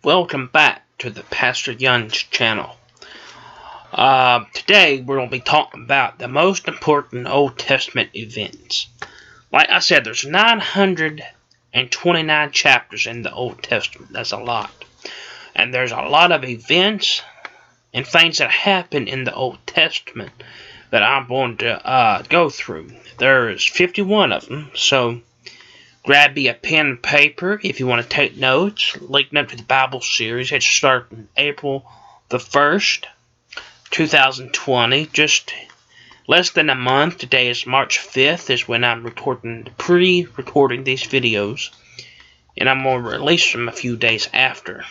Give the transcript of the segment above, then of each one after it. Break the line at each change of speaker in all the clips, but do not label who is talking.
Welcome back to the Pastor Young's channel. Today we're going to be talking about the most important Old Testament events. Like I said, there's 929 chapters in the Old Testament. That's a lot. And there's a lot of events and things that happen in the Old Testament that I'm going to go through. There's 51 of them, so grab me a pen and paper if you want to take notes. Linking up to the Bible series. It started in April the 1st, 2020. Just less than a month. Today is March 5th is when I'm pre-recording these videos. And I'm going to release them a few days after.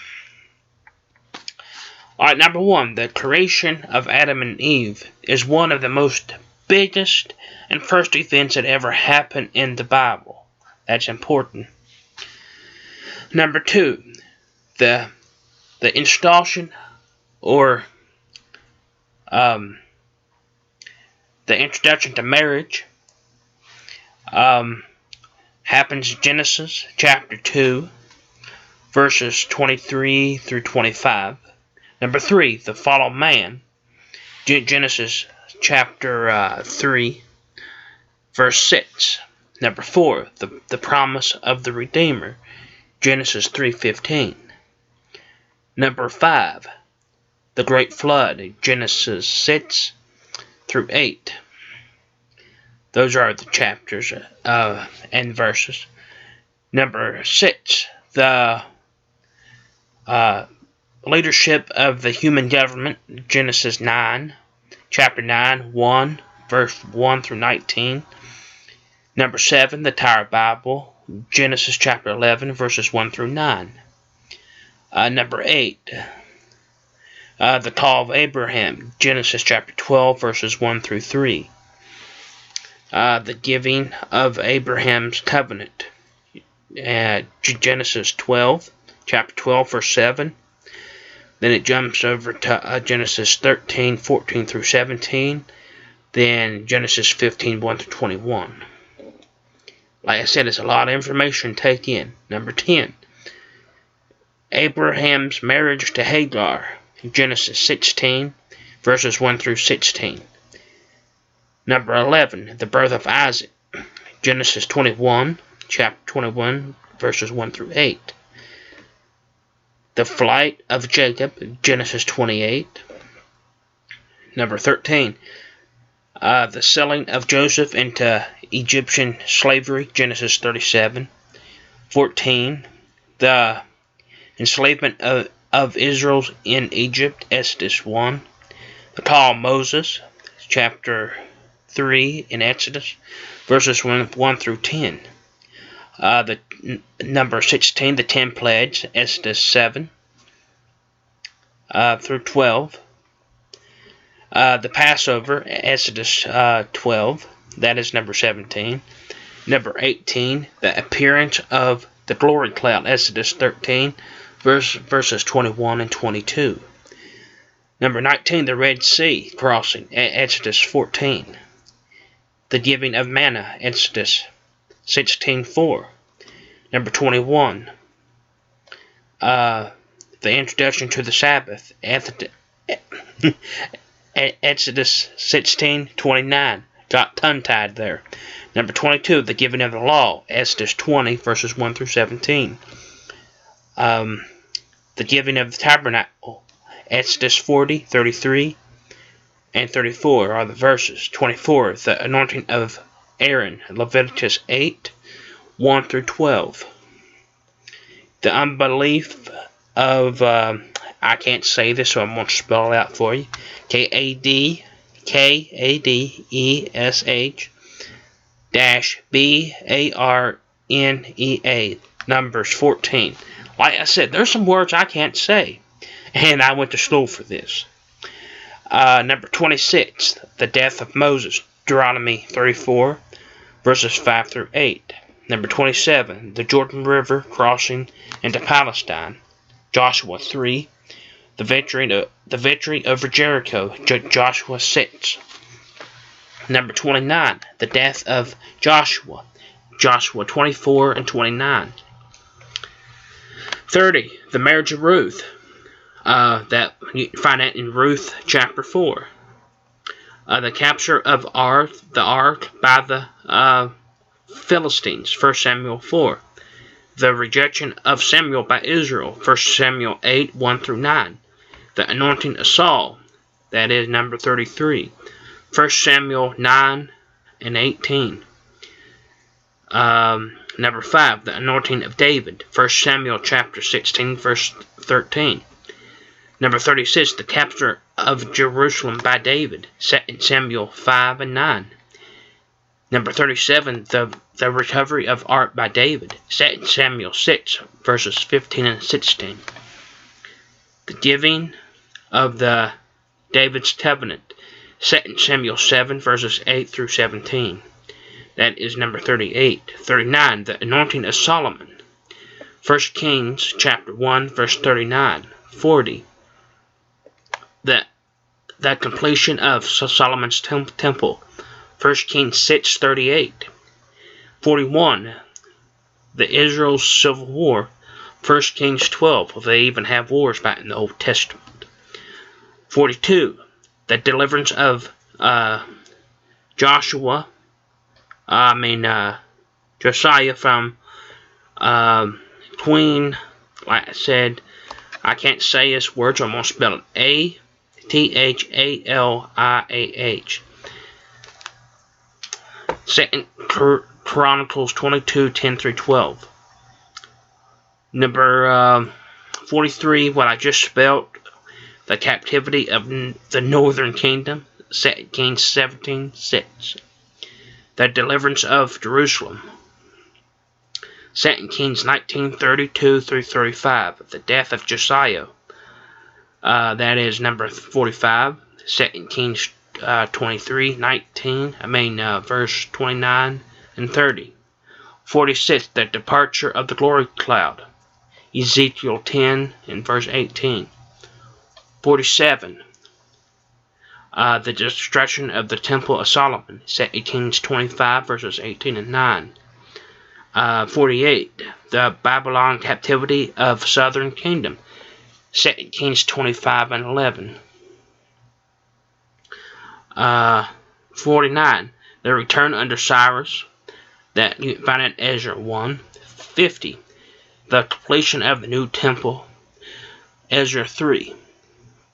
Alright, number one. The creation of Adam and Eve is one of the most biggest and first events that ever happened in the Bible. That's important. Number two, the installation or the introduction to marriage happens in Genesis chapter 2, verses 23 through 25. Number three, the fall of man, Genesis chapter 3, verse 6. Number 4, the promise of the Redeemer, Genesis 3:15. Number 5, the Great Flood, Genesis 6 through 8. Those are the chapters and verses. Number 6, the leadership of the human government, Genesis 9, chapter 9, 1, verse 1 through 19. Number 7, the Tower Bible, Genesis chapter 11, verses 1 through 9. Number 8, the call of Abraham, Genesis chapter 12, verses 1 through 3. The giving of Abraham's covenant, Genesis 12, chapter 12, verse 7. Then it jumps over to Genesis 13, 14 through 17. Then Genesis 15, 1 through 21. Like I said, it's a lot of information to take in. Number 10, Abraham's marriage to Hagar, Genesis 16, verses 1 through 16. Number 11, the birth of Isaac, Genesis 21, chapter 21, verses 1 through 8. The flight of Jacob, Genesis 28. Number 13, the selling of Joseph into Egyptian slavery, Genesis 37. 14, the enslavement of Israel in Egypt, Exodus 1. The call of Moses, chapter 3 in Exodus, verses 1 through 10. The number 16, the 10 plagues, Exodus 7 through 12. The Passover, Exodus 12, that is number 17. Number 18, the appearance of the glory cloud, Exodus 13, verses 21 and 22. Number 19, the Red Sea crossing, Exodus 14. The giving of manna, Exodus 16:4. Number 21, the introduction to the Sabbath, Exodus 16:29. Got tongue-tied there. Number 22, the giving of the law, Exodus 20, verses 1 through 17. The giving of the tabernacle, Exodus 40, 33, and 34 are the verses. 24, the anointing of Aaron, Leviticus 8, 1 through 12. The unbelief of, I can't say this, so I'm going to spell it out for you. Kadesh Barnea, Numbers 14. Like I said, there's some words I can't say, and I went to school for this. Number 26, the death of Moses, Deuteronomy 34, verses 5 through 8. Number 27, the Jordan River crossing into Palestine, Joshua 3. The victory over Jericho, Joshua 6. Number 29, the death of Joshua, Joshua 24 and 29. 30. The marriage of Ruth. That you can find that in Ruth chapter 4. The capture of the ark by the Philistines, 1 Samuel 4. The rejection of Samuel by Israel, 1 Samuel 8, 1 through 9. The anointing of Saul, that is number 33. 1 Samuel 9 and 18. Number 5, the anointing of David, 1 Samuel chapter 16, verse 13. Number 36, the capture of Jerusalem by David, 2 Samuel 5 and 9. Number 37, the recovery of Ark by David, 2 Samuel 6, verses 15 and 16. The giving of the David's covenant, 2 Samuel 7, verses 8 through 17. That is number 38. 39, the anointing of Solomon, 1 Kings chapter 1, verse 39. 40, the completion of Solomon's temple, 1 Kings 6:38. 41, the Israel's civil war, 1 Kings 12. They even have wars back in the Old Testament. 42, the deliverance of Josiah from Queen, like I said, I can't say this word, so I'm going to spell it A-T-H-A-L-I-A-H. 2 Chronicles 22, 10 through 12. Number 43, what I just spelled, the captivity of the northern kingdom, 2 Kings 17, 6. The deliverance of Jerusalem, 2 Kings 19, 32 through 35. The death of Josiah, that is number 45. 2 Kings 23, 19. Verse 29 and 30. 46. The departure of the glory cloud, Ezekiel 10 and verse 18. 47. The destruction of the temple of Solomon, 2 Kings 25 verses 18 and 9. 48. The Babylon captivity of southern kingdom, 2 Kings 25 and 11. 49. The return under Cyrus, that you can find in Ezra 1. 50. The completion of the new temple, Ezra 3.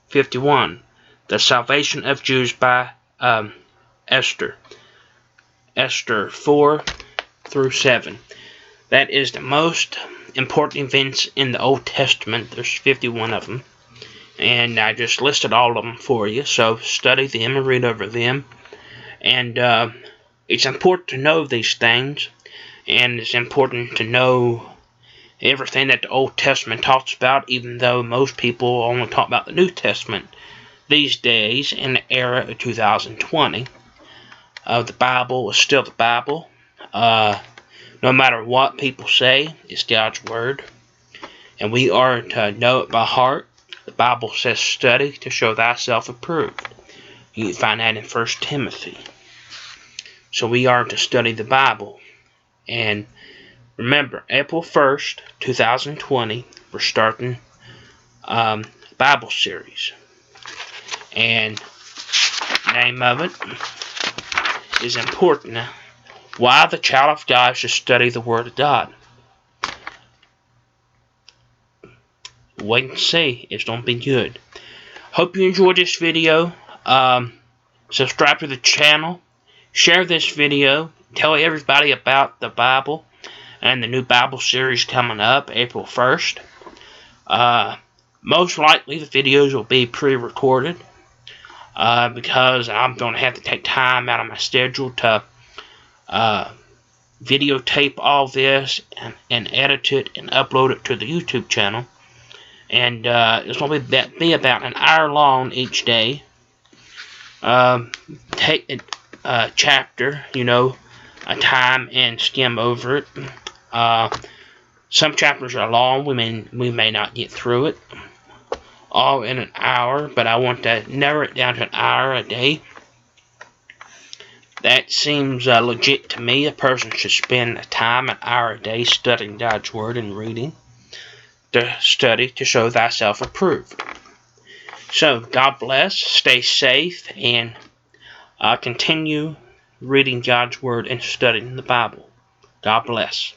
51. The salvation of Jews by Esther, Esther 4 through 7. That is the most important events in the Old Testament. There's 51 of them, and I just listed all of them for you, so study them and read over them. And it's important to know these things, and it's important to know everything that the Old Testament talks about, even though most people only talk about the New Testament these days in the era of 2020. The Bible is still the Bible. No matter what people say, it's God's Word, and we are to know it by heart. The Bible says, study to show thyself approved. You can find that in 1 Timothy. So we are to study the Bible. And remember, April 1st, 2020, we're starting Bible series. And the name of it is important. Why the child of God should study the Word of God. Wait and see. It's going to be good. Hope you enjoyed this video. Subscribe to the channel. Share this video. Tell everybody about the Bible and the new Bible series coming up April 1st. Most likely the videos will be pre-recorded because I'm going to have to take time out of my schedule to videotape all this and edit it and upload it to the YouTube channel. And it's going to be about an hour long each day. Take a chapter, a time, and skim over it. Some chapters are long. We may not get through it all in an hour, but I want to narrow it down to an hour a day. That seems legit to me. A person should spend an hour a day studying God's Word and reading. to study to show thyself approved. So, God bless, stay safe, and continue reading God's Word and studying the Bible. God bless.